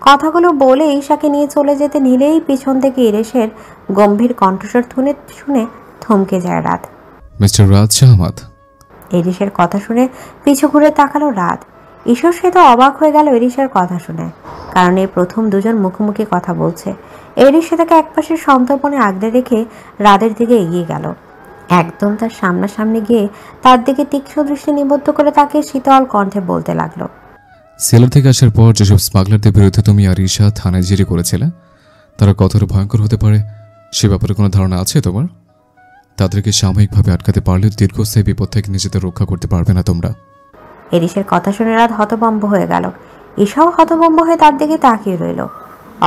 কথাগুলো বলে ঈশাকে নিয়ে চলে যেতে নিলেই পিছন থেকে ইরিশের গম্ভীর কণ্ঠস্বর শুনে থমকে যায় রাত। মিস্টার রাজ আহমদ। ইরিশের কথা শুনে পিছু ঘুরে তাকালো রাত। ঈশ্বর সে তো অবাক হয়ে গেল ইরিশের কথা শুনে, কারণ এই প্রথম দুজন মুখোমুখি কথা বলছে। ইরিশ সেটাকে একপাশে সন্তর্পণে আগলে রেখে রাদের দিকে এগিয়ে গেল। একদম তার সামনাসামনি গিয়ে তার দিকে তীক্ষ্ণ দৃষ্টি নিবদ্ধ করে তাকে শীতল কণ্ঠে বলতে লাগলো, সেলার থেকে আসার পর যেসব স্মাগলারদের বিরুদ্ধে তুমি আর ঈশা থানায় জিডি করেছিলে, তারা কতটা ভয়ঙ্কর হতে পারে সে ব্যাপারে কোনো ধারণা আছে তোমার? তাদেরকে সাময়িকভাবে আটকাতে পারলে দীর্ঘস্থায়ী বিপদ থেকে নিজেদের রক্ষা করতে পারবে না তোমরা। ইরিশের কথা শুনে রাত হতভম্ব হয়ে গেল। ঈশাও হতভম্ব হয়ে তার দিকে তাকিয়ে রইল।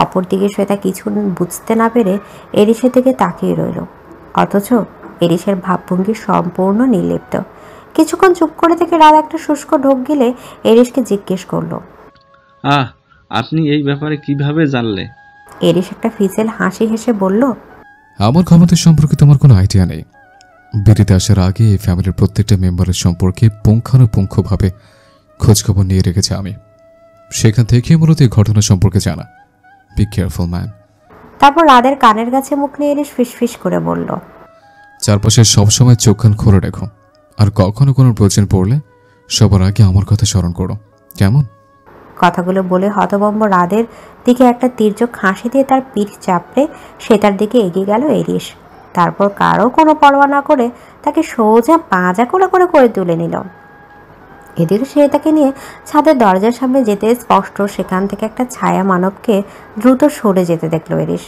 অপরদিকে শ্বেতা কিছু বুঝতে না পেরে ইরিশের দিকে তাকিয়ে রইল, অথচ ইরিশের ভাবভঙ্গি সম্পূর্ণ নির্লিপ্ত। কিছুক্ষণ চুপ করে থেকে রাত একটা শুষ্ক ঢোক গিলে ইরিশকে জিজ্ঞেস করলো, আপনি এই ব্যাপারে কিভাবে জানলে? ইরিশ একটা ফিসেল হাসি হেসে বলল, আমার ক্ষমতার সম্পর্কে তোমার কোনো আইডিয়া নেই। বিড়িতে আসার আগে এই ফ্যামিলির প্রত্যেকটা মেম্বারের সম্পর্কে পুঙ্খানুপুঙ্খভাবে খোঁজখবর নিয়ে রেখেছি আমি। সেখান থেকে মূলত এই ঘটনা সম্পর্কে জানা। Be careful man. তারপর রাদের কানের কাছে মুখ নিয়ে ইরিশ ফিসফিস করে বলল, চারপাশে সবসময় চোখ কান খোলা রেখো, আর কখনো কোনো প্রয়োজন পড়লে সবার আগে আমার কথা স্মরণ করো, কেমন? কথাগুলো বলে হতভম্ব রাদের দিকে একটা তীর্যক হাসি দিয়ে তার পিঠ চাপড়ে সে তার দিকে এগিয়ে গেল ইরিশ। তারপর কারো কোনো পরোয়া না করে তাকে সোজা পাঁজা করে করে করে তুলে নিল। এদিকে সে তাকে নিয়ে ছাদের দরজার সামনে যেতে স্পষ্ট সেখান থেকে একটা ছায়া মানবকে দ্রুত সরে যেতে দেখল ইরিশ।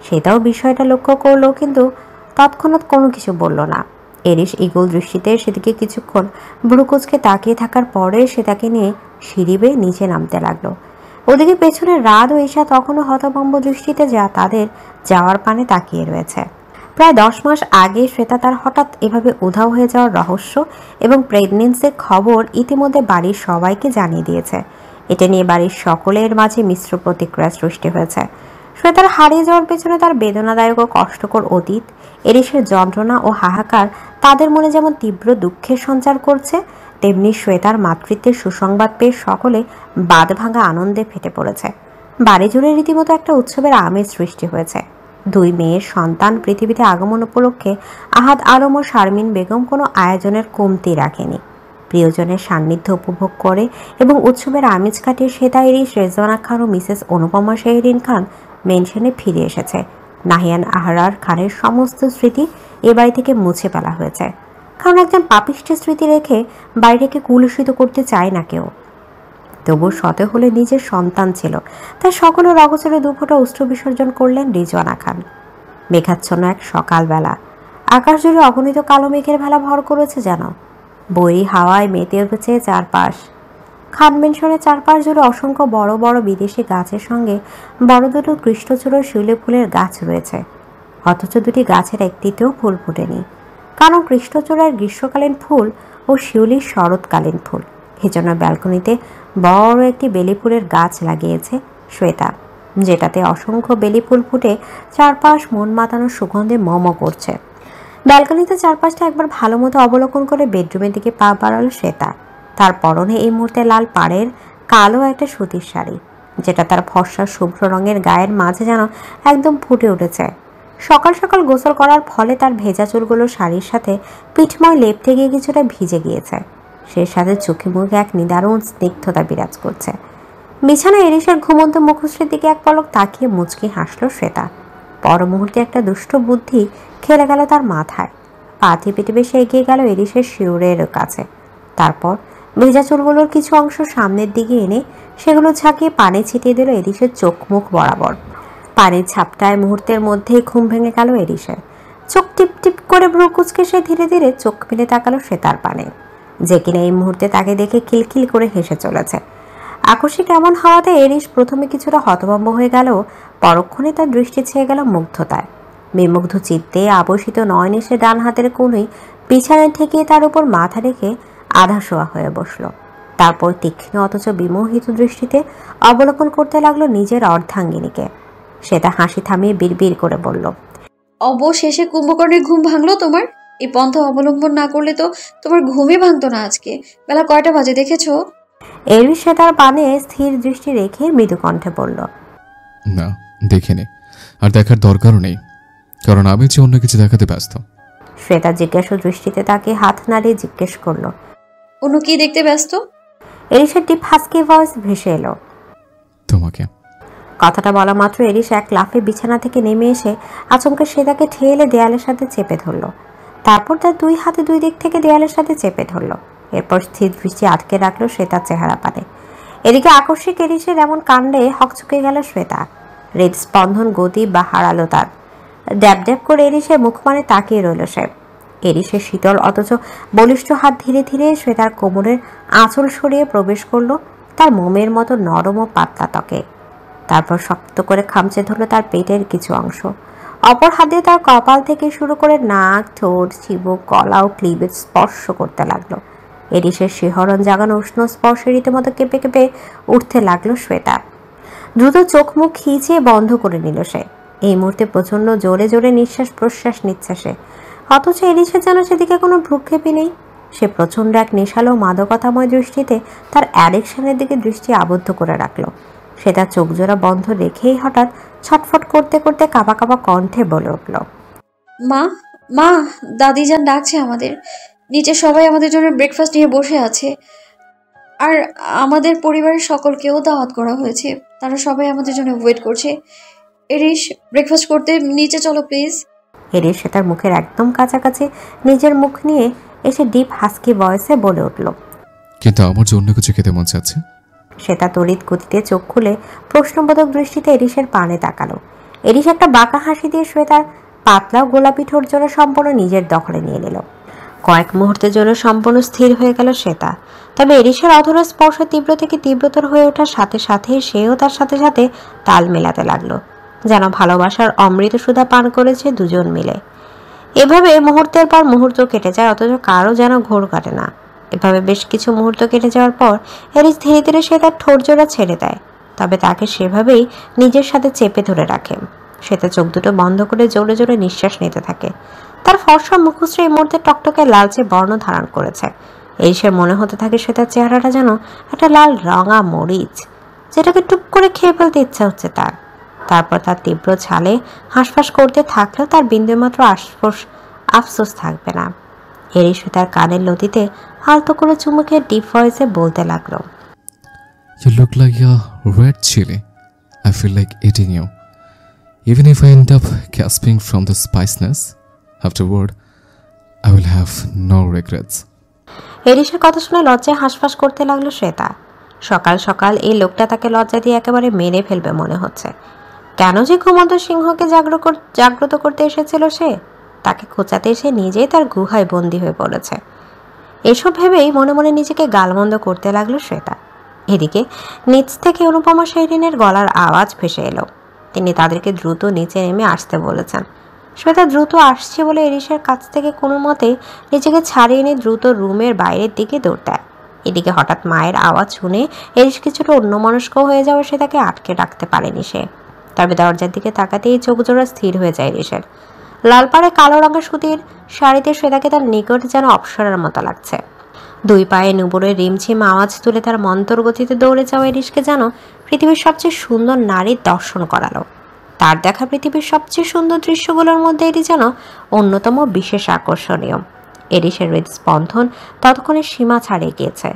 সেটাও বিষয়টা লক্ষ্য করলো, কিন্তু তৎক্ষণাৎ কোনো কিছু বলল না। ইরিশ ইগল দৃষ্টিতে সেদিকে কিছুক্ষণ ভ্রুকুচকে তাকিয়ে থাকার পরে সে তাকে নিয়ে সিঁড়ি বেয়ে নিচে নামতে লাগলো। ওদিকে পেছনে রাত ও ঈশা তখনও হতভম্ব দৃষ্টিতে তাদের যাওয়ার পানে তাকিয়ে রয়েছে। প্রায় 10 মাস আগে শ্বেতা তার হঠাৎ এভাবে উধাও হয়ে যাওয়ার রহস্য এবং প্রেগনেন্সির খবর ইতিমধ্যে বাড়ির সবাইকে জানিয়ে দিয়েছে। এটা নিয়ে বাড়ির সকলের মাঝে মিশ্র প্রতিক্রিয়া সৃষ্টি হয়েছে। শ্বেতার হারিয়ে যাওয়ার পেছনে তার বেদনাদায়ক ও কষ্টকর অতীত, ইরিশের যন্ত্রণা ও হাহাকার তাদের মনে যেমন তীব্র দুঃখের সঞ্চার করছে, তেমনি শ্বেতার মাতৃত্বের সুসংবাদ পেয়ে সকলে বাঁধভাঙা আনন্দে ফেটে পড়েছে। বাড়ি জুড়ে রীতিমতো একটা উৎসবের আমেজ সৃষ্টি হয়েছে। 2 মেয়ের সন্তান পৃথিবীতে আগমন উপলক্ষে আহাদ আলম ও শারমিন বেগম কোনো আয়োজনের কমতি রাখেনি। প্রিয়জনের সান্নিধ্য উপভোগ করে এবং উৎসবের আমেজ কাটিয়ে শ্বেতা ইরিশ, রেজওয়ানা খান ও মিসেস অনুপমা শেহরিন খান মেনশনে ফিরে এসেছে। নাহিয়ান আহরার খানের সমস্ত স্মৃতি এ বাড়ি থেকে মুছে ফেলা হয়েছে, কারণ একজন পাপিষ্টের স্মৃতি রেখে বাড়িটাকে কুলুষিত করতে চায় না কেউ। তবু শত হলে নিজের সন্তান ছিল, তাই সকলের অগোচরে দুফোঁটা অশ্রু বিসর্জন করলেন রিজওয়ানা খান। মেঘাচ্ছন্ন এক সকালবেলা, আকাশ জুড়ে অগণিত কালো মেঘের ভেলা ভর করেছে যেন। বৈরী হাওয়ায় মেতে উঠেছে চারপাশ। খান মেনশনের চারপাশ জুড়ে অসংখ্য বড় বড় বিদেশি গাছের সঙ্গে বড় দুটো কৃষ্ণচূড়ার শিউলি ফুলের গাছ রয়েছে, অথচ দুটি গাছের একটিতেও ফুল ফোটেনি, কারণ কৃষ্ণচূড়ার গ্রীষ্মকালীন ফুল ও শিউলির শরৎকালীন ফুল। এজন্য ব্যালকনিতে বড় একটি বেলি ফুলের গাছ লাগিয়েছে শ্বেতা, যেটাতে অসংখ্য বেলি ফুল ফুটে চারপাশ মন মাতানোর সুগন্ধে মম করছে। ব্যালকনিতে চারপাশটা একবার ভালো মতো অবলোকন করে বেডরুমের দিকে পা বাড়ালো শ্বেতা। তার পরনে এই মুহূর্তে লাল পাড়ের কালো একটা সুতির শাড়ি, যেটা তার ফর্সা শুভ্র রঙের গায়ের মাঝে যেন একদম ফুটে উঠেছে। সকাল সকাল গোসল করার ফলে তার ভেজা চুলগুলো শাড়ির সাথে পিঠময় লেপটে গিয়ে কিছুটা ভিজে গিয়েছে। সে সাথে চোখে মুখে এক নিদারুণ স্নিগ্ধতা বিরাজ করছে। বিছানায় ইরিশের ঘুমন্ত মুখশ্রীর দিকে এক পলক তাকিয়ে মুচকি হাসল শ্বেতা। পর মুহূর্তে একটা দুষ্ট বুদ্ধি খেলে গেল তার মাথায়। পা টিপে টিপে সে এগিয়ে গেল ইরিশের শিউরের কাছে। তারপর ভেজা চুলগুলোর কিছু অংশ সামনের দিকে এনে সেগুলো ঝাঁকিয়ে পানি ছিটিয়ে দিল ইরিশের চোখ মুখ বরাবর। পানির ছাপটায় মুহূর্তের মধ্যেই ঘুম ভেঙে গেল ইরিশের। চোখ টিপ টিপ করে ভ্রু কুচকে সে ধীরে ধীরে চোখ মেলে তাকালো শ্বেতার পানে, যে কিনা এই মুহূর্তে তাকে দেখে খিলখিল করে হেসে চলেছে। আকস্মিক এমন হওয়াতে ইরিশ প্রথমে কিছুটা হতভম্ব হয়ে গেল, পরক্ষণে তার দৃষ্টি ছেয়ে গেল মুগ্ধতায়। বিমুগ্ধ চিত্তে আবশিত নয়নে সে ডান হাতের কোণে বিছানায় ঠেকিয়ে তার উপর মাথা রেখে আধা শোয়া হয়ে বসল। তারপর তীক্ষ্ণ অথচ বিমোহিত দৃষ্টিতে অবলোকন করতে লাগলো নিজের অর্ধাঙ্গিনীকে। সে তা হাসি থামিয়ে বিড়বিড় করে বলল, অবশেষে কুম্ভকর্ণের ঘুম ভাঙলো তোমার? এই পন্থা অবলম্বন না করলে তো তোমার ঘুমই ভাঙতো না আজকে। বেলা কয়টা বাজে দেখেছো? এরিস সে তার পানে স্থির দৃষ্টি রেখে মৃদু কণ্ঠে বলল, না, দেখিনি, আর দেখার দরকারও নেই, কারণ আমি যে অন্য কিছু দেখাতে ব্যস্ত। শ্বেতা জিজ্ঞাসু দৃষ্টিতে তাকে হাত নাড়িয়ে জিজ্ঞেস করলো, অন্য কি দেখতে ব্যস্ত? এরিসের ডিপ হাস্কি ভয়েস ভেসে এলো, তোমাকে। কথাটা বলা মাত্র এরিস এক লাফে বিছানা থেকে নেমে এসে আচমকা শ্বেতাকে ঠেলে দেয়ালের সাথে চেপে ধরল। তারপর তার দুই হাতে দুই দিক থেকে দেয়ালের সাথে চেপে ধরল। এরপর স্থির দৃষ্টি আটকে রাখলো শ্বেতার চেহারা পানে। এদিকে আকস্মিক এরিসের এমন কাণ্ডে হকচকে গেল শ্বেতা। হৃদস্পন্দন গতি বা হারালো তার। ড্যাব ড্যাব করে এরিসের মুখপানে তাকিয়ে রইল সে। এরিসের শীতল অথচ বলিষ্ঠ হাত ধীরে ধীরে শ্বেতার কোমরের আঁচল সরিয়ে প্রবেশ করলো তার মোমের মতো নরম ও পাতলা ত্বকে। তারপর শক্ত করে খামচে ধরল তার পেটের কিছু অংশ। অপর হাত দিয়ে তার কপাল থেকে শুরু করে নাক, ঠোঁট, চিবুক, গলা ও ক্লিভেজ স্পর্শ করতে লাগলো। এরিসের শিহরণ জাগানো উষ্ণ স্পর্শে রীতিমতো কেঁপে কেঁপে উঠতে লাগলো শ্বেতা। দ্রুত চোখ মুখ খিচিয়ে বন্ধ করে নিল সে। এই মুহূর্তে প্রচণ্ড জোরে জোরে নিঃশ্বাস প্রশ্বাস নিচ্ছে সে, অথচ এরিসের যেন সেদিকে কোনো ভ্রুক্ষেপই নেই। সে প্রচণ্ড এক নেশালো মাদকতাময় দৃষ্টিতে তার অ্যাডিকশনের দিকে দৃষ্টি আবদ্ধ করে রাখলো। সে তার চোখ জোড়া বন্ধ রেখেই হঠাৎ ছটফট করতে করতে কাঁপা কাঁপা কণ্ঠে বলে উঠল, মা, মা, দাদিজান ডাকছে আমাদের। নিচে সবাই আমাদের জন্য ব্রেকফাস্ট নিয়ে বসে আছে, আর আমাদের পরিবারের সকলকেও দাওয়াত করা হয়েছে। তারা সবাই আমাদের জন্য ওয়েট করছে। এরিস, ব্রেকফাস্ট করতে নিচে চলো প্লিজ। এরিস সে তার মুখের একদম কাছাকাছি নিজের মুখ নিয়ে এসে ডিপ হাস্কি ভয়েসে বলে উঠল, কিন্তু আমার যে অন্য কিছু খেতে মন চাচ্ছে। সে তার তড়িৎ গতিতে চোখ খুলে প্রশ্নবোধক দৃষ্টিতে এরিসের পানে তাকালো। এরিস একটা বাঁকা হাসি দিয়ে শুয়ে তার পাতলা গোলাপি ঠোঁট জন্য সম্পূর্ণ নিজের দখলে নিয়ে নিল। কয়েক মুহূর্তের জন্য সম্পূর্ণ স্থির হয়ে গেল শ্বেতা। তবে এরিসের অধর স্পর্শ তীব্র থেকে তীব্রতর হয়ে ওঠার সাথে সাথে সেও তার সাথে সাথে তাল মেলাতে লাগলো, যেন ভালোবাসার অমৃত সুধা পান করেছে দুজন মিলে। এভাবে মুহূর্তের পর মুহূর্ত কেটে যায়, অথচ কারো যেন ঘোর কাটে না। এভাবে বেশ কিছু মুহূর্ত কেটে যাওয়ার পর এরিস ধীরে ধীরে সে তার ঠোঁট জোড়া ছেড়ে দেয়, তবে তাকে সেভাবেই নিজের সাথে চেপে ধরে রাখে। সে তার চোখ দুটো বন্ধ করে জোরে জোরে নিঃশ্বাস নিতে থাকে। তার ফর্সা মুখশ্রী এই মুহূর্তে টকটকে লালচে বর্ণ ধারণ করেছে। এরিসের মনে হতে থাকে সে তার চেহারাটা যেন একটা লাল রঙা মরিচ, যেটাকে টুপ করে খেয়ে ফেলতে ইচ্ছা হচ্ছে তার। তারপর তার তীব্র ঝালে হাঁসফাঁস করতে থাকলেও তার বিন্দুমাত্র আফসোস থাকবে না। এরিস তার কানের লতিতে আলতো করে চুমুকে ডিপ ভয়েসে বলতে লাগলো, You look like a red chili. I feel like eating you. Even if I end up gasping from the spiciness, afterward, I will have no regrets. এরিসের কথা শুনে লজ্জায় হাঁসফাঁস করতে লাগলো শ্বেতা। সকাল সকাল এই লোকটা তাকে লজ্জা দিয়ে একেবারে মেরে ফেলবে মনে হচ্ছে। কেন যে ঘুমন্ত সিংহকে জাগ্রত করতে এসেছিল সে, তাকে খোঁচাতে এসে নিজেই তার গুহায় বন্দী হয়ে পড়েছে। এসব ভেবেই মনে মনে নিজেকে গালমন্দ করতে লাগলো শ্বেতা। এদিকে নিচ থেকে অনুপমা শেরিনের গলার আওয়াজ ভেসে এলো। তিনি তাদেরকে দ্রুত নিচে নেমে আসতে বলেছেন। শ্বেতা দ্রুত আসছে বলে এরিসের কাছ থেকে কোনো মতে নিজেকে ছাড়িয়ে নিয়ে দ্রুত রুমের বাইরের দিকে দৌড় দেয়। এদিকে হঠাৎ মায়ের আওয়াজ শুনে এরিস কিছুটা অন্যমনস্ক হয়ে যাওয়া সে তাকে আটকে রাখতে পারেনি সে। তবে দরজার দিকে তাকাতেই চোখ জোড়া স্থির হয়ে যায় এরিসের। লাল পাড়ে কালো রঙের সুতির শাড়িতে শ্বেতাকে তার নিকট যেন অপ্সরার মতো লাগছে। দুই পায়ে নুপুরের রিমঝিম আওয়াজ তুলে তার মন্তর গতিতে দৌড়ে যাওয়া এরিসকে যেন পৃথিবীর সবচেয়ে সুন্দর নারীর দর্শন করালো। তার দেখা পৃথিবীর সবচেয়ে সুন্দর দৃশ্যগুলোর মধ্যে এটি যেন অন্যতম বিশেষ আকর্ষণীয়। এরিসের হৃদস্পন্দন ততক্ষণে সীমা ছাড়িয়ে গিয়েছে।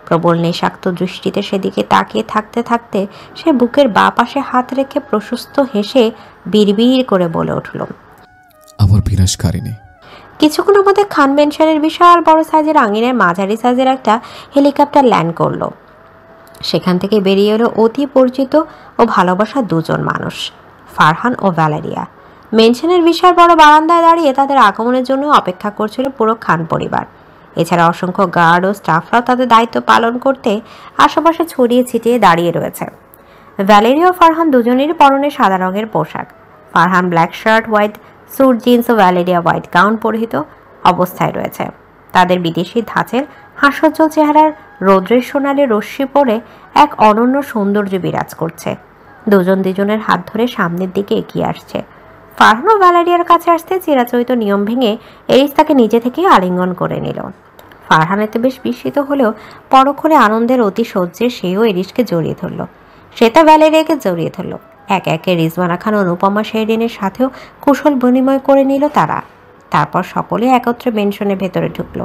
প্রবল নেশাক্ত দৃষ্টিতে সেদিকে তাকিয়ে থাকতে থাকতে সে বুকের বাঁ পাশে হাত রেখে প্রশস্ত হেসে বিড়বিড় করে বলে উঠল, আমার বিনাশকারিণী। কিছুক্ষণের মধ্যে খান মেনশনের বিশাল বড় সাইজের আঙিনায় মাঝারি সাইজের একটা হেলিকপ্টার ল্যান্ড করলো। সেখান থেকে বেরিয়ে এলো অতি পরিচিত ও ভালোবাসা দুজন মানুষ, ফারহান ও ভ্যালেরিয়া। মেনশনের বিশাল বড় বারান্দায় দাঁড়িয়ে তাদের আগমনের জন্য অপেক্ষা করছিল পুরো খান পরিবার। এছাড়া অসংখ্য গার্ড ও স্টাফরাও তাদের দায়িত্ব পালন করতে আশেপাশে ছড়িয়ে ছিটিয়ে দাঁড়িয়ে রয়েছে। ভ্যালেরিয়া ও ফারহান দুজনেরই পরনে সাদা রঙের পোশাক। Farhan black shirt, white suit, jeans ও ভ্যালেরিয়া হোয়াইট গাউন পরিহিত অবস্থায় রয়েছে। তাদের বিদেশি ধাঁচের হাস্যোজ্জ্বল চেহারার রৌদ্রের সোনালি রশ্মি পড়ে এক অনন্য সৌন্দর্য বিরাজ করছে। দুজনের হাত ধরে সামনের দিকে এগিয়ে আসছে। ফারহান ও ভ্যালেরিয়ার কাছে আসতে চিরাচরিত নিয়ম ভেঙে এরিস তাকে নিজে থেকে আলিঙ্গন করে নিল। ফারহান এতে বেশ বিস্মিত হলেও পরক্ষণে আনন্দের অতি সহ্যে সেও এরিশকে জড়িয়ে ধরল। শ্বেতা ভ্যালেরিয়াকে জড়িয়ে ধরল। একে একে রিজওয়ানা খান, অনুপমা শেরিনের সাথেও কুশল বিনিময় করে নিল তারা। তারপর সকলে একত্রে মেনশনের ভেতরে ঢুকলো।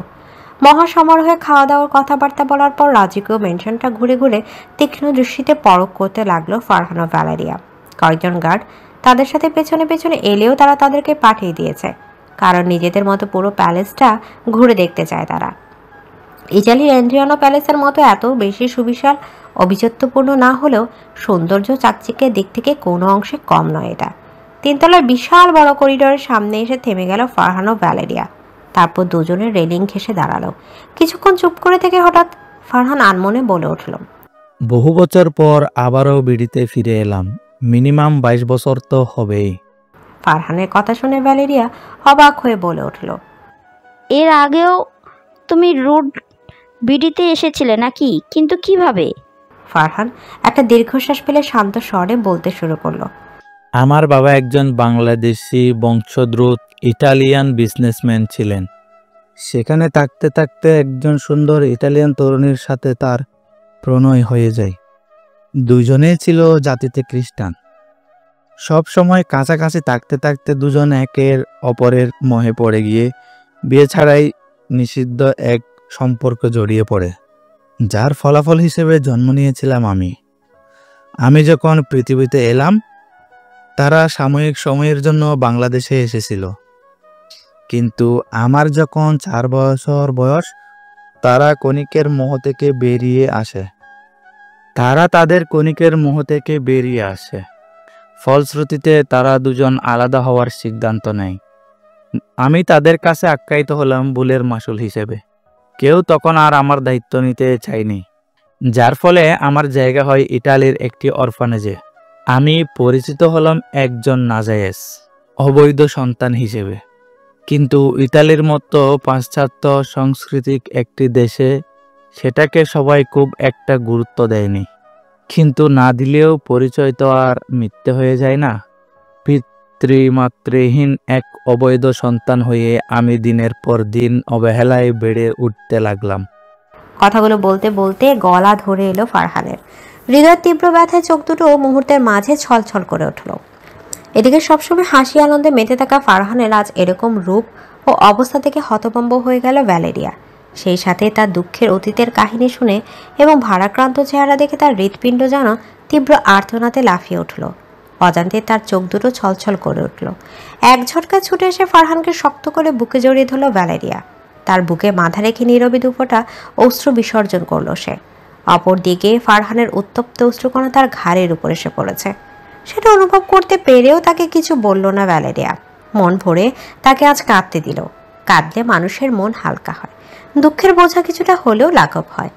মহাসমারোহে খাওয়া দাওয়ার কথাবার্তা বলার পর রাজকীয় মেনশনটা ঘুরে ঘুরে তীক্ষ্ণ দৃষ্টিতে পরখ করতে লাগলো ফারহান ও ভ্যালেরিয়া। কয়েকজন গার্ড তাদের সাথে পেছনে পেছনে এলেও তারা তাদেরকে পাঠিয়ে দিয়েছে, কারণ নিজেদের মতো পুরো প্যালেসটা ঘুরে দেখতে চায় তারা। ইটালির এন্ড্রিয়ানো প্যালেসের মতো এত বেশি সুবিশাল অভিজাত্যপূর্ণ না হলেও সৌন্দর্য চাকচিক্যের দিক থেকে কোনো অংশে কম নয় এটা। তিনতলার বিশাল বড় করিডোরের সামনে এসে থেমে গেল ফারহান ও ভ্যালেরিয়া। তারপর দুজনের রেলিং ঘেঁষে দাঁড়ালো। কিছুক্ষণ চুপ করে থেকে হঠাৎ ফারহান আনমনে বলে উঠল, বহু বছর পর আবারও বিড়িতে ফিরে এলাম। মিনিমাম 22 বছর তো হবেই। ফারহানের কথা শুনে ভ্যালেরিয়া অবাক হয়ে বলে উঠল, এর আগেও তুমি রুড বিডিতে এসেছিলে নাকি? কিন্তু কিভাবে? ফারহান একটা দীর্ঘশ্বাস ফেলে শান্ত স্বরে বলতে শুরু করলো, আমার বাবা একজন বাংলাদেশি বংশোদ্ভূত ইটালিয়ান বিজনেসম্যান ছিলেন। সেখানে থাকতে থাকতে একজন সুন্দর ইটালিয়ান তরুণীর সাথে তার প্রণয় হয়ে যায়। দুজনেই ছিল জাতিতে খ্রিস্টান। সব সময় কাছাকাছি থাকতে থাকতে দুজন একের অপরের মোহে পড়ে গিয়ে বিয়ে ছাড়াই নিষিদ্ধ এক সম্পর্ক জড়িয়ে পড়ে, যার ফলাফল হিসেবে জন্ম নিয়েছিলাম আমি। আমি যখন পৃথিবীতে এলাম, তারা সাময়িক সময়ের জন্য বাংলাদেশে এসেছিল, কিন্তু আমার যখন 4 বছর বয়স, তারা কণিকের মোহ থেকে বেরিয়ে আসে। ফলশ্রুতিতে তারা দুজন আলাদা হওয়ার সিদ্ধান্ত নেয়। আমি তাদের কাছে আখ্যায়িত হলাম ভুলের মাসুল হিসেবে। কেউ তখন আর আমার দায়িত্ব নিতে চায়নি, যার ফলে আমার জায়গা হয় ইটালির একটি অরফানেজে। আমি পরিচিত হলাম একজন নাজায়েজ অবৈধ সন্তান হিসেবে। কিন্তু ইতালির মতো পাশ্চাত্য সাংস্কৃতিক একটি দেশে সেটাকে সবাই খুব একটা গুরুত্ব দেয়নি। কিন্তু না দিলেও পরিচয় তো আর মিথ্যে হয়ে যায় না। পিতৃমাতৃহীন এক অবৈধ সন্তান হয়ে আমি দিনের পর দিন অবহেলায় বেড়ে উঠতে লাগলাম। কথাগুলো বলতে বলতে গলা ধরে এলো ফারহানের। হৃদয়ের তীব্র ব্যথায় চোখ দুটো মুহূর্তের মাঝে ছলছল করে উঠল। এদিকে সবসময় হাসি আনন্দে মেতে থাকা ফারহানের আজ এরকম রূপ ও অবস্থা থেকে হতভম্ব হয়ে গেল ভ্যালেরিয়া। সেই সাথে তার দুঃখের অতীতের কাহিনী শুনে এবং ভারাক্রান্ত চেহারা দেখে তার হৃৎপিণ্ড যেন তীব্র আর্তনাতে লাফিয়ে উঠল। অজান্তে তার চোখ দুটো ছলছল করে উঠল। এক ঝটকায় ছুটে এসে ফারহানকে শক্ত করে বুকে জড়িয়ে ধরল ভ্যালেরিয়া। তার বুকে মাথা রেখে নীরবে দুফোঁটা অশ্রু বিসর্জন করল সে। অপরদিকে ফারহানের উত্তপ্ত অশ্রুকণা তার ঘাড়ের উপর এসে পড়েছে। সেটা অনুভব করতে পেরেও তাকে কিছু বলল না ভ্যালেরিয়া। মন ভরে তাকে আজ কাঁদতে দিল। কাঁদলে মানুষের মন হালকা হয়, দুঃখের বোঝা কিছুটা হলেও লাঘব হয়।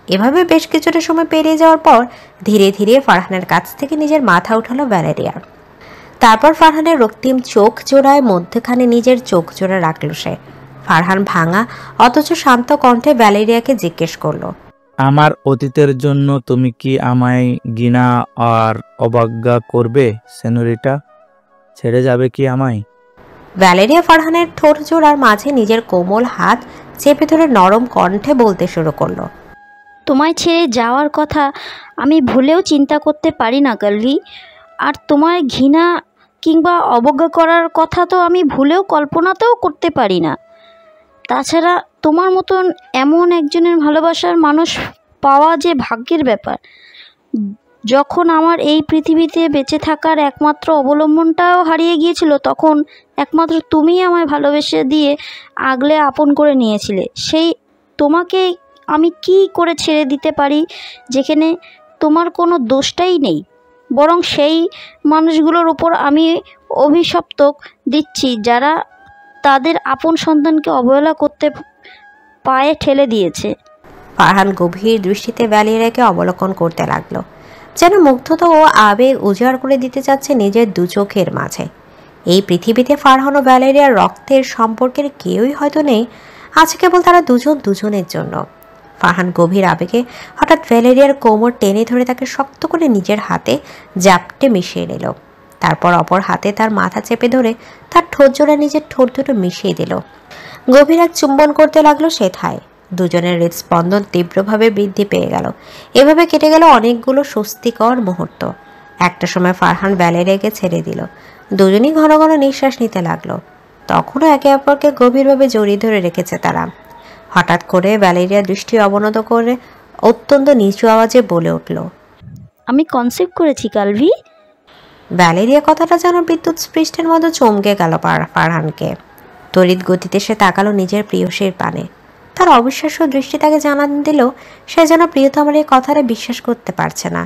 এভাবে বেশ কিছুটা সময় পেরিয়ে যাওয়ার পর ধীরে ধীরে ফারহানের কাছ থেকে নিজের মাথা উঠালো ভ্যালেরিয়া। তারপর ফারহানের রক্তিম চোখ জোড়ায় মধ্যখানে নিজের চোখ জোড়া রাখল সে। ফারহান ভাঙা অথচ শান্ত কণ্ঠে ভ্যালেরিয়াকে জিজ্ঞেস করলো, আমার অতীতের জন্য তুমি কি আমায় ঘৃণা আর অবজ্ঞা করবে সেনোরিটা? ছেড়ে যাবে কি আমায়? ভ্যালেরিয়া ফারহানের ঠোঁট জোড়ার মাঝে নিজের কোমল হাত চেপে ধরে নরম কণ্ঠে বলতে শুরু করলো, তোমায় ছেড়ে যাওয়ার কথা আমি ভুলেও চিন্তা করতে পারি না গার্লি। আর তোমায় ঘৃণা কিংবা অবজ্ঞা করার কথা তো আমি ভুলেও কল্পনাতেও করতে পারি না। তাছাড়া তোমার মতন এমন একজনের ভালোবাসার মানুষ পাওয়া যে ভাগ্যের ব্যাপার। যখন আমার এই পৃথিবীতে বেঁচে থাকার একমাত্র অবলম্বনটাও হারিয়ে গিয়েছিল, তখন একমাত্র তুমিই আমায় ভালোবেসে দিয়ে আগলে আপন করে নিয়েছিলে। সেই তোমাকে আমি কি করে ছেড়ে দিতে পারি যেখানে তোমার কোনো দোষটাই নেই? বরং সেই মানুষগুলোর উপর আমি অভিশপ্ত দিচ্ছি যারা তাদের আপন সন্তানকে অবহেলা করতে পায়ে ঠেলে দিয়েছে। ফারহান গভীর দৃষ্টিতে ভ্যালেরিয়াকে অবলোকন করতে লাগলো, যেন মুগ্ধতা ও আবেগ উজাড় করে দিতে চাচ্ছে নিজের দু চোখের মাঝে। এই পৃথিবীতে ফারহান ও ভ্যালেরিয়ার রক্তের সম্পর্কের কেউই হয়তো নেই, আছে কেবল তারা দুজন দুজনের জন্য। ফারহান গভীর আবেগে হঠাৎ ভ্যালেরিয়ার কোমর টেনে ধরে তাকে শক্ত করে নিজের হাতে জাপটে মিশিয়ে নিল। তারপর অপর হাতে তার মাথা চেপে ধরে তার ঠোঁট জোড়া নিজের ঠোঁট দুটো মিশিয়ে দিল। গভীর এক চুম্বন করতে লাগলো সেথায়। দুজনের হৃদস্পন্দন তীব্রভাবে বৃদ্ধি পেয়ে গেল। এভাবে কেটে গেল অনেকগুলো স্বস্তিকর মুহূর্ত। একটা সময় ফারহান ভ্যালেরিয়াকে ছেড়ে দিল। দুজনই ঘন ঘন নিঃশ্বাস নিতে লাগলো। তখনও একে অপরকে গভীরভাবে জড়িয়ে ধরে রেখেছে তারা। হঠাৎ করে ভ্যালেরিয়া দৃষ্টি অবনত করে অত্যন্ত নিচু আওয়াজে বলে উঠল, আমি কনসেপ্ট করেছি কালভি। ভ্যালেরিয়া কথাটা যেন বিদ্যুৎ স্পৃষ্টের মতো চমকে গেল ফারহানকে। তড়িৎ গতিতে সে তাকালো নিজের প্রিয়সীর পানে। তার অবিশ্বাস্য দৃষ্টি তাকে জানান দিল সে যেন প্রিয়তমের এই কথাটা বিশ্বাস করতে পারছে না।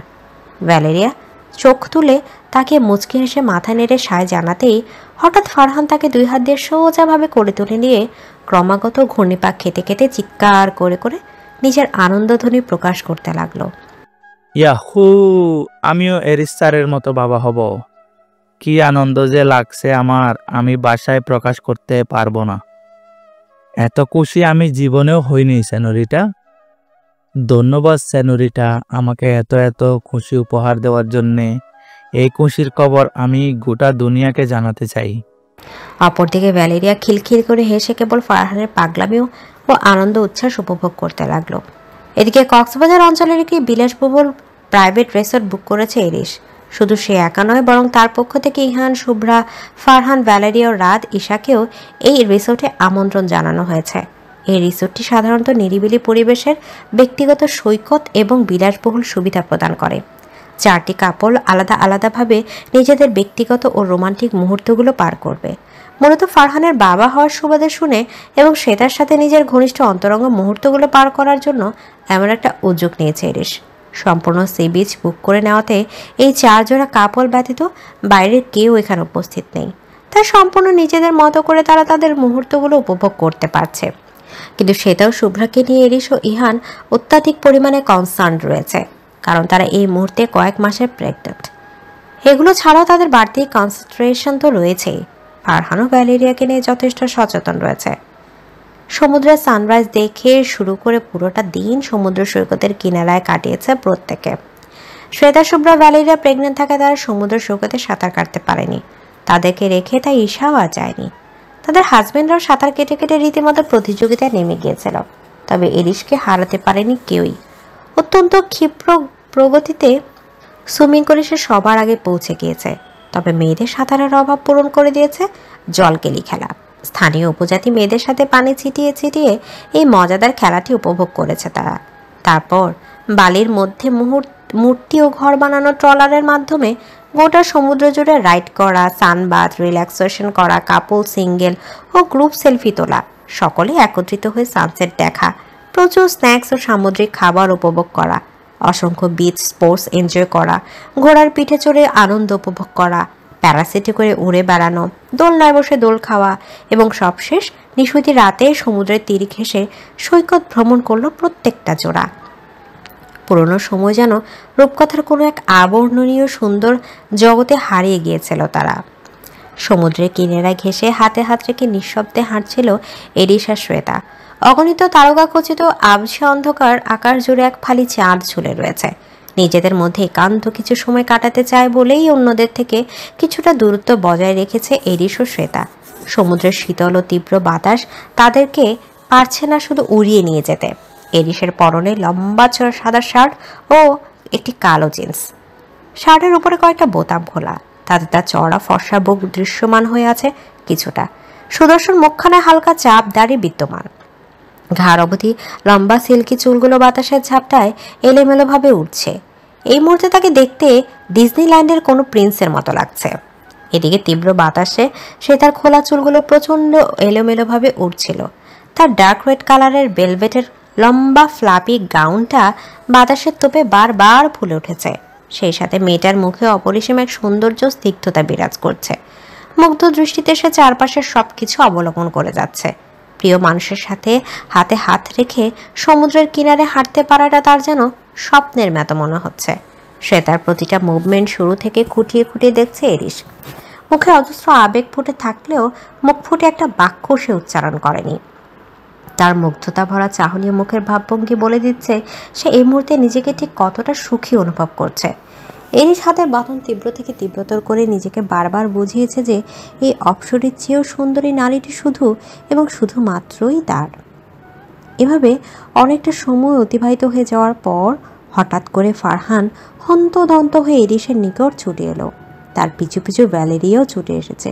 ভ্যালেরিয়া চোখ তুলে তাকে মুচকি হেসে মাথা নেড়ে সায় জানাতেই হঠাৎ ফারহান তাকে দুই হাত দিয়ে সোজাভাবে করে তুলে নিয়ে ক্রমাগত ঘূর্ণিপাক খেতে খেতে চিৎকার করে করে নিজের আনন্দধ্বনি প্রকাশ করতে লাগলো। ইয়াহু, আমিও এরিস স্যারের মতো বাবা হব। কি আনন্দ যে লাগছে আমার, আমি বাসায় প্রকাশ করতে পারবো না। এত খুশি আমি জীবনেও হইনি সেনোরিটা। ধন্যবাদ সেনোরিটা, আমাকে এত এত খুশি উপহার দেওয়ার জন্যে। এই খুশির খবর আমি গোটা দুনিয়াকে জানাতে চাই। অপরদিকে ভ্যালেরিয়া খিলখিল করে হেসে কেবল ফারহানের পাগলামি ও আনন্দ উচ্ছ্বাস উপভোগ করতে লাগলো। এদিকে কক্সবাজার অঞ্চলের একটি বিলাসবহুল প্রাইভেট রিসোর্ট বুক করেছে এরিস। শুধু সে একা নয়, বরং তার পক্ষ থেকে ইহান, শুভ্রা, ফারহান, ভ্যালেরিয়া ও রাত ঈশাকেও এই রিসোর্টে আমন্ত্রণ জানানো হয়েছে। এই রিসোর্টটি সাধারণত নিরিবিলি পরিবেশের ব্যক্তিগত সৈকত এবং বিলাসবহুল সুবিধা প্রদান করে। 4টি কাপল আলাদা আলাদাভাবে নিজেদের ব্যক্তিগত ও রোমান্টিক মুহূর্তগুলো পার করবে। মূলত ফারহানের বাবা হওয়ার সুবাদে শুনে এবং শ্বেতার সাথে নিজের ঘনিষ্ঠ অন্তরঙ্গ মুহূর্তগুলো পার করার জন্য এমন একটা উদ্যোগ নিয়েছে এরিস। সম্পূর্ণ সি বিচ বুক করে নেওয়াতে এই 4 জোড়া কাপল ব্যতীত বাইরের কেউ এখানে উপস্থিত নেই। তাই সম্পূর্ণ নিজেদের মতো করে তারা তাদের মুহূর্তগুলো উপভোগ করতে পারছে। কিন্তু সেটাও শুভ্রাকে নিয়ে এরিস ও ইহান অত্যাধিক পরিমাণে কনসার্ন রয়েছে, কারণ তারা এই মুহূর্তে কয়েক মাসের প্রেগন্যান্ট। এগুলো ছাড়াও তাদের বাড়তি কনসেন্ট্রেশন তো রয়েছেই। ফারহানও ভ্যালেরিয়াকে নিয়ে যথেষ্ট সচেতন রয়েছে। সমুদ্রের সানরাইজ দেখে শুরু করে পুরোটা দিন সমুদ্র সৈকতের কিনারায় কাটিয়েছে প্রত্যেকে। শ্বেতা, শুভ্রা, ভ্যালেরিয়া প্রেগনেন্ট থাকায় তারা সমুদ্র সৈকতে সাঁতার কাটতে পারেনি। তাদেরকে রেখে তাই ঈশাও আর যায়নি। তাদের হাজবেন্ডরাও সাঁতার কেটে কেটে রীতিমতো প্রতিযোগিতায় নেমে গিয়েছিল, তবে এরিসকে হারাতে পারেনি কেউই। অত্যন্ত ক্ষিপ্র প্রগতিতে সুইমিং করে সে সবার আগে পৌঁছে গিয়েছে। তবে মেয়েদের সাঁতারের অভাব পূরণ করে দিয়েছে জলকেলি খেলা। স্থানীয় উপজাতি মেয়েদের সাথে পানি ছিটিয়ে ছিটিয়ে এই মজাদার খেলাটি উপভোগ করেছে তারা। তারপর বালির মধ্যে মূর্তি ও ঘর বানানো ট্রলারের মাধ্যমে গোটা সমুদ্র জুড়ে রাইড করা, সানবাথ, রিল্যাক্সেশন করা, কাপল, সিঙ্গেল ও গ্রুপ সেলফি তোলা, সকলে একত্রিত হয়ে সানসেট দেখা, প্রচুর স্ন্যাক্স ও সামুদ্রিক খাবার উপভোগ করা, অসংখ্য বিচ স্পোর্টস এনজয় করা, ঘোড়ার পিঠে চড়ে আনন্দ উপভোগ করা, প্যারাসিটে করে উড়ে বেড়ানো, দোলনায় বসে দোল খাওয়া এবং সবশেষ নিশুতি রাতে সমুদ্রের তীর ঘেঁষে সৈকত ভ্রমণ করলো প্রত্যেকটা জোড়া। পুরনো সময় যেন রূপকথার কোনো এক আবর্ণনীয় সুন্দর জগতে হারিয়ে গিয়েছিল তারা। সমুদ্রের কিনারায় ঘেঁষে হাতে হাত রেখে নিঃশব্দে হাঁটছিল এরিস আর শ্বেতা। অগণিত তারকাখচিত আবছা অন্ধকার আকাশ জুড়ে এক ফালি চাঁদ ঝুলে রয়েছে। নিজেদের মধ্যে একান্ত কিছু সময় কাটাতে চায় বলেই অন্যদের থেকে কিছুটা দূরত্ব বজায় রেখেছে এরিস ও শ্বেতা। সমুদ্রের শীতল ও তীব্র বাতাস তাদেরকে পারছে না শুধু উড়িয়ে নিয়ে যেতে। এরিসের পরনে লম্বা চড়া সাদা শার্ট ও একটি কালো জিন্স। শার্টের উপরে কয়েকটা বোতাম খোলা, তাতে তার চড়া ফর্সা বুক দৃশ্যমান হয়ে আছে কিছুটা। সুদর্শন মুখখানে হালকা চাপ দাড়ি বিদ্যমান। ঘাড় অবধি লম্বা সিল্কি চুলগুলো বাতাসের ঝাপটায় এলোমেলোভাবে উঠছে। এই মুহূর্তে তাকে দেখতে ডিজনিল্যান্ডের কোনো প্রিন্সের মতো লাগছে। এদিকে তীব্র বাতাসে সে তার খোলা চুলগুলো প্রচণ্ড এলোমেলোভাবে উঠছিল। তার ডার্ক রেড কালারের ভেলভেটের লম্বা ফ্লাপি গাউনটা বাতাসের তোপে বারবার ফুলে উঠেছে। সেই সাথে মেয়েটার মুখে অপরিসীম এক সৌন্দর্য স্নিগ্ধতা বিরাজ করছে। মুগ্ধ দৃষ্টিতে সে চারপাশের সবকিছু অবলোকন করে যাচ্ছে। প্রিয় মানুষের সাথে হাতে হাত রেখে সমুদ্রের কিনারে হাঁটতে পারাটা তার যেন স্বপ্নের মতো মনে হচ্ছে। সে তার প্রতিটা মুভমেন্ট শুরু থেকে খুঁটিয়ে খুঁটিয়ে দেখছে এরিস। মুখে অজস্র আবেগ ফুটে থাকলেও মুখ ফুটে একটা বাক্য সে উচ্চারণ করেনি। তার মুগ্ধতা ভরা চাহনীয় মুখের ভাবভঙ্গি বলে দিচ্ছে সে এই মুহূর্তে নিজেকে ঠিক কতটা সুখী অনুভব করছে। এরিস হাতের বাঁধন তীব্র থেকে তীব্রতর করে নিজেকে বারবার বুঝিয়েছে যে এই অপসরীর চেয়েও সুন্দরী নারীটি শুধু এবং শুধুমাত্রই তার। এভাবে অনেকটা সময় অতিবাহিত হয়ে যাওয়ার পর হঠাৎ করে ফারহান হন্তদন্ত হয়ে এরিসের নিকট ছুটে এলো। তার পিছু পিছু ভ্যালেরিয়াও ছুটে এসেছে।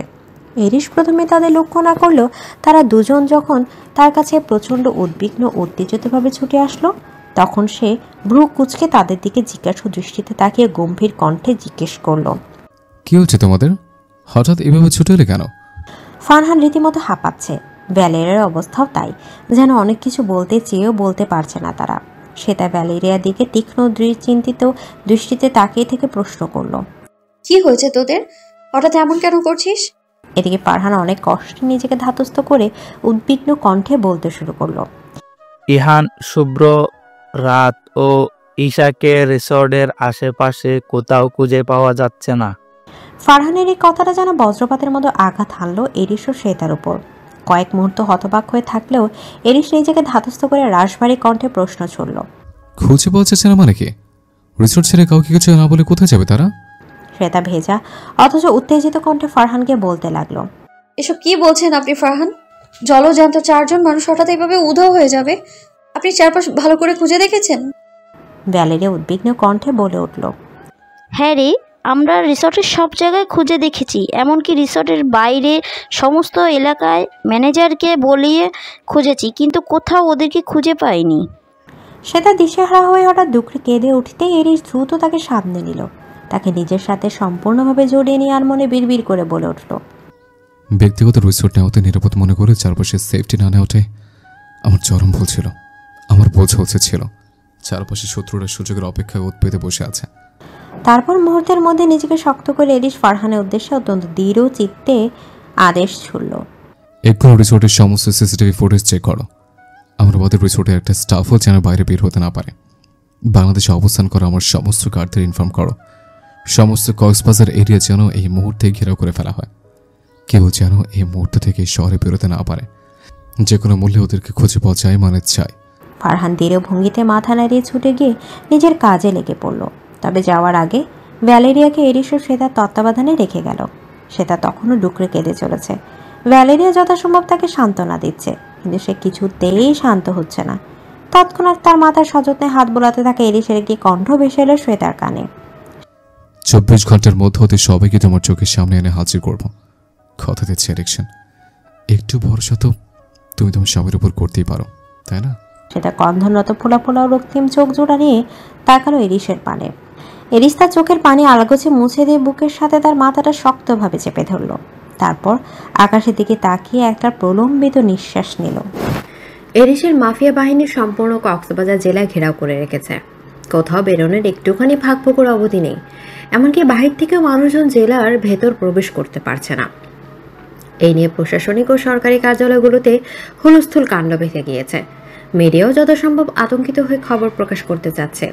এরিস প্রথমে তাদের লক্ষ্য না করলেও তারা দুজন যখন তার কাছে প্রচণ্ড উদ্বিগ্ন উত্তেজিতভাবে ছুটে আসলো, তখন সে ভ্রু কুঁচকে তাদের দিকে জিজ্ঞাসা দৃষ্টিতে তাকিয়ে গম্ভীর কণ্ঠে জিজ্ঞেস করলো, কি হচ্ছে তোমাদের? হঠাৎ এভাবে ছুটে এলে কেন? ফারহান রীতিমতো হাঁপাচ্ছে। ভ্যালেরিয়ার অবস্থাও তাই, যেন অনেক কিছু বলতে চেয়েও বলতে পারছে না তারা। সে তার ভ্যালেরিয়ার দিকে তীক্ষ্ণ চিন্তিত দৃষ্টিতে তাকিয়ে থেকে প্রশ্ন করলো, কি হয়েছে তোদের? হঠাৎ এমন কেন করছিস? এদিকে ফারহান অনেক কষ্টে নিজেকে ধাতস্থ করে উদ্বিগ্ন কণ্ঠে বলতে শুরু করলো, ইহান, শুভ্র, রাত ও ঈশাকে রিসর্টের আশেপাশে কোথাও খুঁজে পাওয়া যাচ্ছে না। ফারহানের এই কথাটা যেন বজ্রপাতের মতো আঘাত হানলো এরিস ও শ্বেতার উপর। কয়েক মুহূর্ত হতবাক হয়ে থাকলেও এরিস নিজেকে ধাতস্থ করে রাশভারী কণ্ঠে প্রশ্ন ছুড়ল, খুঁজে পাওয়া যাচ্ছে না মানে কি? রিসোর্ট ছেড়ে কাউকে কিছু না বলে কোথায় যাবে তারা? শ্বেতা ভেজা অথচ উত্তেজিত কণ্ঠে ফারহানকে বলতে লাগলো, এসব কি বলছেন আপনি ফারহান? জলজান্ত 4 জন মানুষ হঠাৎ এইভাবে উধাও হয়ে যাবে? আপনি চারপাশ ভালো করে খুঁজে দেখেছেন? ভ্যালেরিয়া উদ্বিগ্ন কণ্ঠে বলে উঠল, হ্যাঁ রে, আমরা রিসর্টের সব জায়গায় খুঁজে দেখেছি, এমনকি রিসর্টের বাইরে সমস্ত এলাকায় ম্যানেজারকে বলিয়ে খুঁজেছি, কিন্তু কোথাও ওদেরকে খুঁজে পাইনি। শ্বেতা দিশেহারা হয়ে হঠাৎ দুঃখে কেঁদে উঠতে এরিস দ্রুত তাকে সামনে নিল। তাকে নিজের সাথে সম্পূর্ণভাবে জড়িয়ে নিয়ে আর মনে বিড়বিড় করে বলে উঠল, ব্যক্তিগত রিসোর্ট নেওয়াতে নিরাপদ মনে করে চারপাশে সেফটি না নেওয়াটাই আমার চরম ভুল ছিল। আমার বোঝ হচ্ছে ছিল চারপাশে শত্রুরা সুযোগের অপেক্ষায় ওত পেতে বসে আছে। তারপর মুহূর্তের মধ্যে নিজেকে শক্ত করে এরিস ফারহানের উদ্দেশ্যে অত্যন্ত দৃঢ় চিত্তে আদেশ ছুড়ল, এক্ষুনি রিসোর্টের সমস্ত সিসিটিভি ফুটেজ চেক করো। আমার বাদের রিসোর্টের একটা স্টাফও যেন বাইরে বের হতে না পারে। বাংলাদেশে অবস্থান করা আমার সমস্ত গার্ডদের ইনফর্ম করো। সমস্ত কক্সবাজার এরিয়া যেন এই মুহূর্তে ঘেরাও করে ফেলা হয়। কেউ যেন এই মুহূর্ত থেকে শহরে বেরোতে না পারে। যে কোনো মূল্যে ওদেরকে খুঁজে পাওয়া যায় মানে চাই। ফারহান দৃঢ় ভঙ্গিতে মাথা নাড়িয়ে ছুটে গিয়ে নিজের কাজে লেগে পড়ল। তবে যাওয়ার আগে ভ্যালেরিয়াকে এরিস ও শ্বেতার তত্ত্বাবধানে রেখে গেল। শ্বেতা তখনও ডুকরে কেঁদে চলেছে। ভ্যালেরিয়া যথাসম্ভব তাকে সান্ত্বনা দিচ্ছে, কিন্তু সে কিছুতেই শান্ত হচ্ছে না। তৎক্ষণাৎ তার মাথার সযত্নে হাত বোলাতে থাকে এরিসের গিয়ে কণ্ঠ ভেসে এলো শ্বেতার কানে, 24 ঘন্টার মধ্যে ওদের সবাইকে তোমার চোখের সামনে এনে হাজির করবো। কথা দিচ্ছে এরিকশন, একটু ভরসা তো তুমি তোমার স্বামীর উপর করতেই পারো, তাই না? সেটা কন্ধনরত ফোলা ফোলা ও রক্তিম চোখ জোড়া নিয়ে তাকালো এরিসের পানে। এরিস তার চোখের পানি আলগোছে মুছে দিয়ে বুকের সাথে তার মাথাটা শক্তভাবে চেপে ধরল। তারপর আকাশের দিকে তাকিয়ে একটা প্রলম্বিত নিঃশ্বাস নিল। এরিসের মাফিয়া বাহিনী সম্পূর্ণ কক্সবাজার জেলায় ঘেরাও করে রেখেছে। কোথাও বেরোনোর একটুখানি ফাঁকফোকর অবধি নেই। এমনকি বাহির থেকেও মানুষজন জেলার ভেতর প্রবেশ করতে পারছে না। এই নিয়ে প্রশাসনিক ও সরকারি কার্যালয়গুলোতে হুলস্থুল কাণ্ড বেঁধে গিয়েছে। মিডিয়াও যথাসম্ভব আতঙ্কিত হয়ে খবর প্রকাশ করতে চাচ্ছে,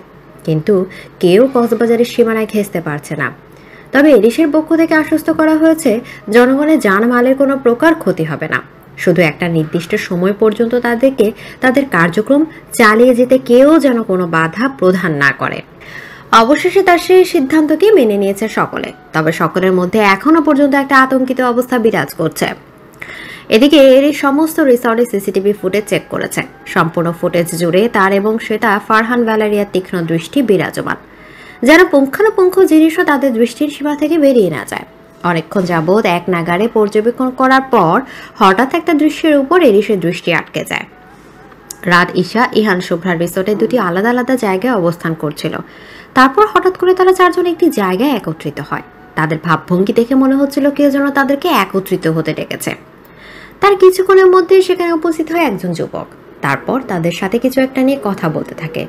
কিন্তু কেউ কক্সবাজারের সীমানায় ঘেঁষতে পারছে না। তবে এরিসের পক্ষ থেকে আশ্বস্ত করা হয়েছে জনগণের জানমালের কোনো প্রকার ক্ষতি হবে না। শুধু একটা নির্দিষ্ট সময় পর্যন্ত তাদেরকে তাদের কার্যক্রম চালিয়ে যেতে কেউ যেন কোনো বাধা প্রদান না করে। অবশেষে তার সেই সিদ্ধান্তকেই মেনে নিয়েছে সকলে। তবে সকলের মধ্যে এখনো পর্যন্ত একটা আতঙ্কিত অবস্থা বিরাজ করছে। এদিকে এর সমস্ত রিসর্টের সিসিটিভি ফুটেজ চেক করেছে। সম্পূর্ণ ফুটেজ জুড়ে তার এবং সেটা ফারহান ভ্যালেরিয়ার তীক্ষ্ণ দৃষ্টি বিরাজমান, যেন পুঙ্খানুপুঙ্খ জিনিসও তাদের দৃষ্টির সীমা থেকে বেরিয়ে না যায়। অনেকক্ষণ যাবৎ এক নাগারে পর্যবেক্ষণ করার পর হঠাৎ একটা দৃশ্যের উপর এরিসের দৃষ্টি আটকে যায়। রাত, ঈশা, ইহান, শুভ্রার রিসোর্টে দুটি আলাদা আলাদা জায়গায় অবস্থান করছিল। তারপর হঠাৎ করে তারা চারজন একটি জায়গায় একত্রিত হয়। তাদের ভাবভঙ্গি দেখে মনে হচ্ছিল কেউ যেন তাদেরকে একত্রিত হতে ডেকেছে। তার কিছুক্ষণের মধ্যেই সেখানে উপস্থিত হয় একজন যুবক। তারপর তাদের সাথে কিছু একটা নিয়ে কথা বলতে থাকে।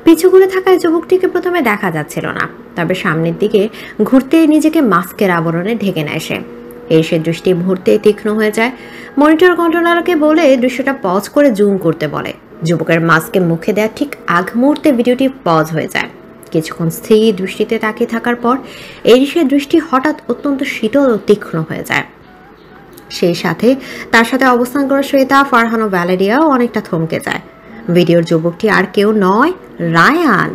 পিছু ঘুরে থাকায় যুবকটিকে প্রথমে দেখা যাচ্ছিল না, তবে সামনের দিকে ঘুরতে নিজেকে মাস্কের আবরণে ঢেকে নেয় সে। এসে দৃষ্টি মুহূর্তে তীক্ষ্ণ হয়ে যায়। মনিটর কন্ট্রোলারকে বলে দৃশ্যটা পজ করে জুম করতে বলে। যুবকের মাস্কে মুখে দেওয়া ঠিক আগ মুহূর্তে ভিডিওটি পজ হয়ে যায়। কিছুক্ষণ স্থির দৃষ্টিতে তাকিয়ে থাকার পর এরিসের দৃষ্টি হঠাৎ অত্যন্ত শীতল ও তীক্ষ্ণ হয়ে যায়। সেই সাথে তার সাথে অবস্থান করা শ্বেতা, ফারহান ও ভ্যালেরিয়াও অনেকটা থমকে যায়। ভিডিওর যুবকটি আর কেউ নয়, রায়ান।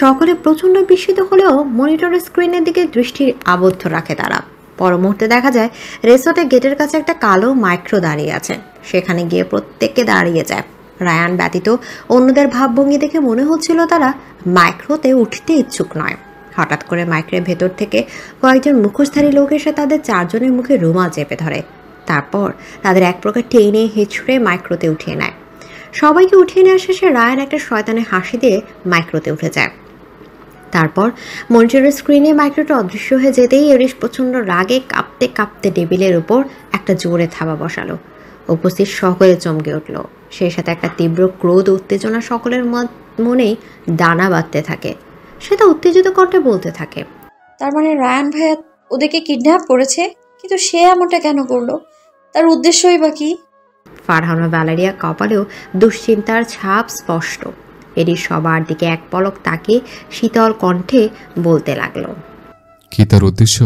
সকলে প্রচণ্ড বিস্মিত হলেও মনিটরের স্ক্রিনের দিকে দৃষ্টি আবদ্ধ রাখে তারা। পর মুহূর্তে দেখা যায় রিসোর্টের গেটের কাছে একটা কালো মাইক্রো দাঁড়িয়ে আছে। সেখানে গিয়ে প্রত্যেককে দাঁড়িয়ে যায়। রায়ান ব্যতীত অন্যদের ভাবভঙ্গি দেখে মনে হচ্ছিল তারা মাইক্রোতে উঠতে ইচ্ছুক নয়। হঠাৎ করে মাইক্রোর ভেতর থেকে কয়েকজন মুখোশধারী লোক এসে তাদের চারজনের মুখে রুমাল চেপে ধরে। তারপর তাদের এক প্রকার টেনে হিঁচড়ে মাইক্রোতে উঠিয়ে নেয়। সবাইকে উঠিয়ে নেওয়ার শেষে রায়ান একটা শয়তানের হাসি দিয়ে মাইক্রোতে উঠে যায়। তারপর মনিটরের স্ক্রিনে মাইক্রোটা অদৃশ্য হয়ে যেতেই এরিস প্রচণ্ড রাগে কাঁপতে কাঁপতে টেবিলের উপর একটা জোরে থাবা বসালো। উপস্থিত সকলে চমকে উঠল। সেই সাথে একটা তীব্র ক্রোধ উত্তেজনা সকলের মনেই দানা বাঁধতে থাকে। সেটা উত্তেজিত কণ্ঠে বলতে থাকে, তার মানে রায়ান ভাইয়া ওদেরকে কিডন্যাপ করেছে, কিন্তু সে এমনটা কেন করলো? তার উদ্দেশ্যই বা কি? ফারহানা ভ্যালেরিয়া কপালেও দুশ্চিন্তার ছাপ স্পষ্ট। এরিস সবার দিকে এক পলক তাকিয়ে শীতল কণ্ঠে বলতে লাগলো, কি তার উদ্দেশ্য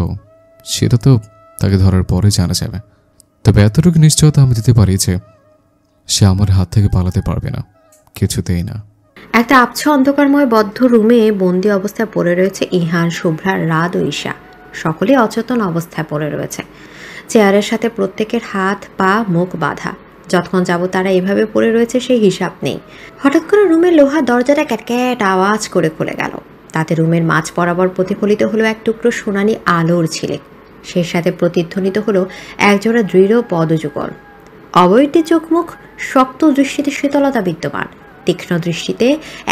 সেটা তো তাকে ধরার পরে জানা যাবে। তবে এতটুকু নিশ্চয়তা আমি দিতে পারি যে সে আমার হাত থেকে পালাতে পারবে না, কিছুতেই না। একটা আবছা অন্ধকারময় বদ্ধ রুমে বন্দি অবস্থায় পড়ে রয়েছে ইহান, শুভ্রা, রাত ও ঈশা। সকলে অচেতন অবস্থায় পড়ে রয়েছে। চেয়ারের সাথে প্রত্যেকের হাত পা মুখ বাঁধা। যতক্ষণ যাবত তারা এভাবে পড়ে রয়েছে সেই হিসাব নেই। হঠাৎ করে রুমের লোহার দরজাটা ক্যাটক্যাট আওয়াজ করে খুলে গেল। তাতে রুমের মাঝ বরাবর প্রতিফলিত হলো এক টুকরো সোনালি আলোর ঝিলিক। সেই সাথে প্রতিধ্বনিত হলো একজোড়া দৃঢ় পদযুগল। অবয়টি চোখমুখ শক্ত দৃষ্টিতে শীতলতা বিদ্যমান। তীক্ষ্ণ দৃষ্টিতে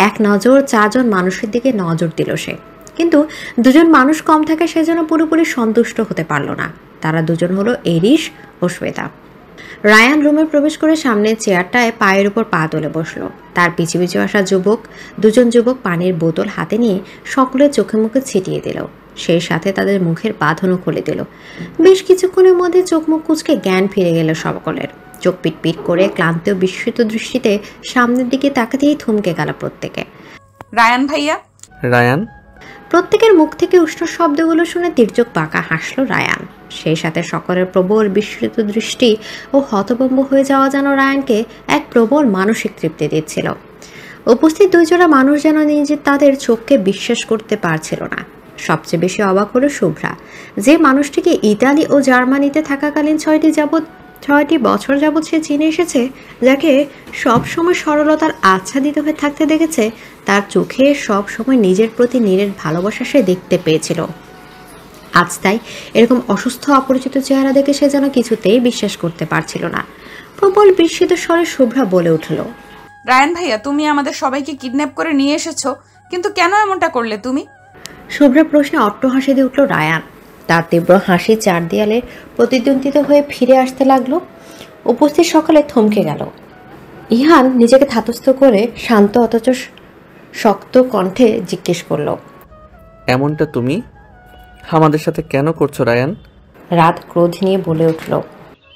এক নজর চারজন মানুষের দিকে নজর দিল সে। কিন্তু দুজন মানুষ কম থাকে সেজন্য পুরোপুরি সন্তুষ্ট হতে পারল না। তারা দুজন হলো এরিস ও শ্বেতা। রায়ান রুমে প্রবেশ করে সামনের চেয়ারটায় পায়ের উপর পা তুলে বসলো। তার পিছু পিছু আসা দুজন যুবক পানির বোতল হাতে নিয়ে সকলের চোখে মুখে ছিটিয়ে দিল। সেই সাথে তাদের মুখের বাঁধনও খুলে দিল। বেশ কিছুক্ষণের মধ্যে চোখ মুখ কুঁচকে জ্ঞান ফিরে গেল সকলের। চোখ পিট করে ক্লান্ত বিস্মিত দৃষ্টিতে সামনের দিকে তাকাতেই থমকে গেল প্রত্যেকে। রায়ান ভাইয়া। রায়ান। প্রত্যেকের মুখ থেকে উষ্ণ শব্দগুলো শুনে তির্যক পাকা হাসলো রায়ান। সেই সাথে সকলের প্রবল বিস্মিত দৃষ্টি ও হতভম্ব হয়ে যাওয়া যেন রায়ানকে এক প্রবল মানসিক তৃপ্তি দিচ্ছিল। উপস্থিত দুইজোড়া মানুষ যেন নিজে তাদের চোখকে বিশ্বাস করতে পারছিল না। সবচেয়ে বেশি অবাক হলো শুভ্রা, যে মানুষটিকে ইতালি ও জার্মানিতে থাকাকালীন 6টি বছর যাবৎ সে চিনে এসেছে, যাকে সবসময় সরলতার আচ্ছাদিত হয়ে থাকতে দেখেছে। তার চোখে সব সময় নিজের প্রতি নিরেট ভালোবাসা সে দেখতে পেয়েছিল। আজ তাই এরকম অসুস্থ অপরিচিত চেহারা দেখে সে যেন কিছুতেই বিশ্বাস করতে পারছিল না। প্রবল বিস্মিত স্বরে শুভ্রা বলে উঠল, রায়ান ভাইয়া, তুমি আমাদের সবাইকে কিডন্যাপ করে নিয়ে এসেছো, কিন্তু কেন এমনটা করলে তুমি? শুভ্রা প্রশ্নে অট্ট হাসি দিয়ে উঠল রায়ান। তার তীব্র হাসি চার দেয়ালে প্রতিদ্বন্দ্বিত হয়ে ফিরে আসতে লাগলো। উপস্থিত সকলে থমকে গেল। ইহান নিজেকে ধাতস্থ করে শান্ত অথচ শক্ত কণ্ঠে জিজ্ঞেস করল, এমনটা তুমি আমাদের সাথে কেন করছো রায়ান? রাত ক্রোধ নিয়ে বলে উঠল,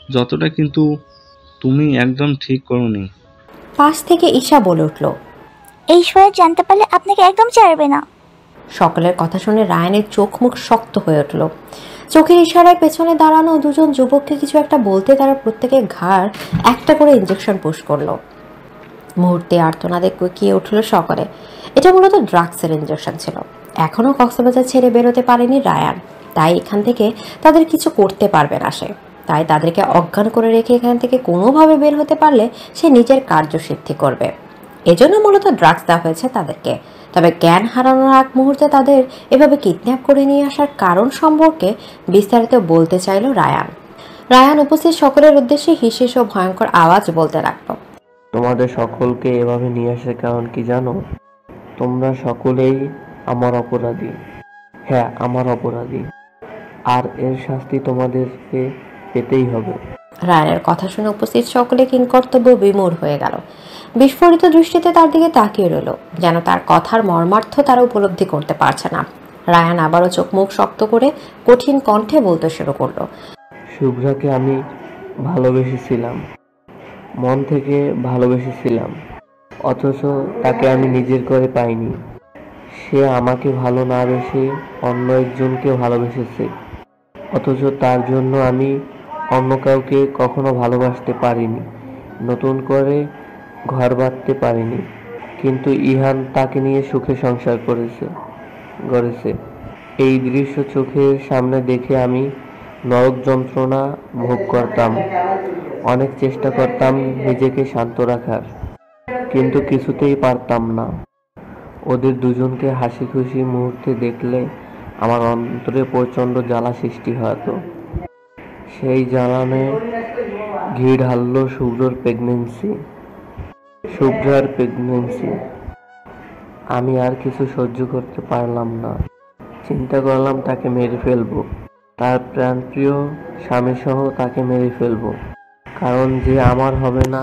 যতটা কিন্তু তুমি একদম ঠিক করোনি। পাশ থেকে ঈশা বলে উঠল, এই বিষয়ে জানতে পারলে আপনাকে একদম ছাড়বে না। সকলের কথা শুনে রায়ানের চোখ মুখ শক্ত হয়ে উঠল। চোখের ইশারায় পেছনে দাঁড়ানো দুজন যুবককে কিছু একটা বলতে তারা প্রত্যেকের ঘাড় একটা করে ইঞ্জেকশন পুশ করলো। মুহূর্তে আর্তনাদে কুকিয়ে উঠল সকলে। এটা মূলত ড্রাগসের ইঞ্জেকশন ছিল। এখনও কক্সবাজার ছেড়ে বেরোতে পারেনি রায়ান, তাই এখান থেকে তাদের কিছু করতে পারবে না সে। তাই তাদেরকে অজ্ঞান করে রেখে এখান থেকে কোনোভাবে বের হতে পারলে সে নিজের কার্যসিদ্ধি করবে। এজন্য মূলত ড্রাগস দেওয়া হয়েছে তাদেরকে। তবে জ্ঞান হারানোর আগ মুহূর্তে তাদের এভাবে কিডন্যাপ করে নিয়ে আসার কারণ সম্পর্কে বিস্তারিত বলতে চাইল রায়ান। রায়ান উপস্থিত সকলের উদ্দেশ্যে হিসেস ও ভয়ঙ্কর আওয়াজ বলতে লাগলো, তোমাদের সকলকে এভাবে নিয়ে আসার কারণ কি জানো? তোমরা সকলেই আমার অপরাধী। হ্যাঁ, আমার অপরাধী, আর এর শাস্তি তোমাদেরকে পেতেই হবে। রায়ানের কথা শুনে উপস্থিত সকলে কিংকর্তব্য বিমূঢ় হয়ে গেল। বিস্ফোরিত দৃষ্টিতে তার দিকে তাকিয়ে রইল, যেন তার কথার মর্মার্থ তারা উপলব্ধি করতে পারছে না। রায়ান আবারও চোখ মুখ শক্ত করে কঠিন কণ্ঠে বলতে শুরু করলো, শুভ্রাকে আমি ভালোবেসেছিলাম, মন থেকে ভালোবেসেছিলাম, অথচ তাকে আমি নিজের করে পাইনি। সে আমাকে ভালো না বেসে অন্য একজনকে ভালোবেসেছে, অথচ তার জন্য আমি অন্য কাউকে কখনো ভালোবাসতে পারিনি, নতুন করে ঘর বাঁধতে পারিনি। কিন্তু ইহান তাকে নিয়ে সুখে সংসার গড়েছে। এই দৃশ্য চোখের সামনে দেখে আমি নরক যন্ত্রণা ভোগ করতাম। অনেক চেষ্টা করতাম নিজেকে শান্ত রাখার, কিন্তু কিছুতেই পারতাম না। ওদের দুজনকে হাসি খুশি মুহূর্তে দেখলে আমার অন্তরে প্রচণ্ড জ্বালা সৃষ্টি হতো। সেই জ্বালানে ঘি ঢাললো শুভ্রার প্রেগনেন্সি। আমি আর কিছু সহ্য করতে পারলাম না। চিন্তা করলাম তাকে মেরে ফেলবো, তার প্রাণপ্রিয় স্বামীসহ তাকে মেরে ফেলবো। কারণ যে আমার হবে না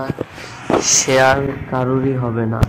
সে আর কারোরই হবে না।